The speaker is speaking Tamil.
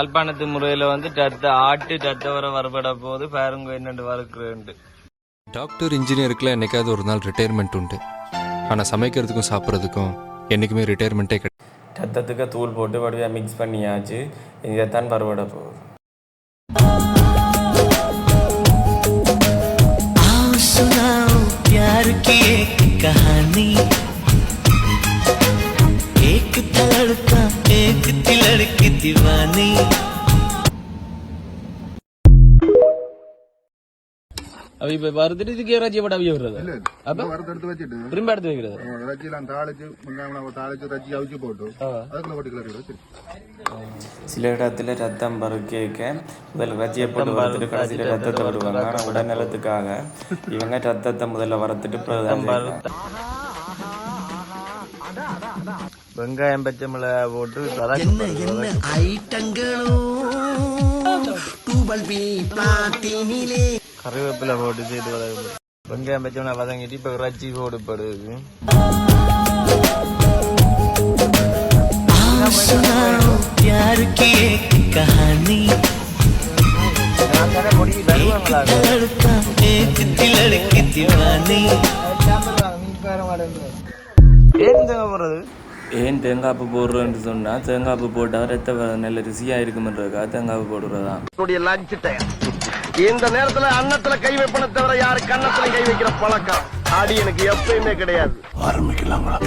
யாழ்ப்பாணத்து முறையில ரத்த ஆட்டு ரத்த வர வரப்பட போது பாருங்க என்னண்டு வறுக்கிறேன். டாக்டர் இன்ஜினியருக்குலாம் என்னைக்காவது ஒரு நாள் ரிட்டையர்மெண்ட் உண்டு. ஆனால் சமைக்கிறதுக்கும் சாப்பிட்றதுக்கும் என்றைக்குமே ரிட்டையர்மெண்ட்டே கிடையாது. ரத்தத்துக்கு தூள் போட்டு வடிவாக மிக்ஸ் பண்ணியாச்சு. இதைத்தான் வரப்பட போகுது. அவ இப்ப வறுத்துட்டு இதுக்கு இறைச்சி போட்டு அவிய விடுறது. அப்ப வறுத்து வச்சுட்டு திரும்ப எடுத்து வைக்கிறது. இறைச்சியெல்லாம் தாளிச்சு தாளிச்சு இறைச்சி அவிச்சு போட்டு அதுக்குள்ள போட்டு கிளறி. சில இடத்துல ரத்தம் பருக்க முதல்ல இறைச்சியை போட்டு வறுத்துட்டு கடைசியில ரத்தத்தை விடுவாங்க. ஆனால் உடல்நலத்துக்காக இவங்க ரத்தத்தை முதல்ல வறுத்துட்டு வெங்காயம் பச்சை மிளகா போட்டு கருவேப்பிலை போட்டு செய்து வெங்காயம் பச்சை மிளகா வதங்கிட்டு இப்ப இறைச்சி போடுப்படுது. ஏன் தேங்காய்ப்பு போடுறேன்னு சொன்னா தேங்காய்ப்பு போட்டா ரத்த நல்ல ருசியா இருக்குன்றதுக்காக தேங்காய்ப்பு போடுறதா. இந்த நேரத்துல அன்னத்துல கை வைப்பன தவிர யாரு கன்னத்துல கை வைக்கிற பழக்கம் ஆடி எனக்கு எப்பயுமே கிடையாது. ஆரம்பிக்கலாங்களா?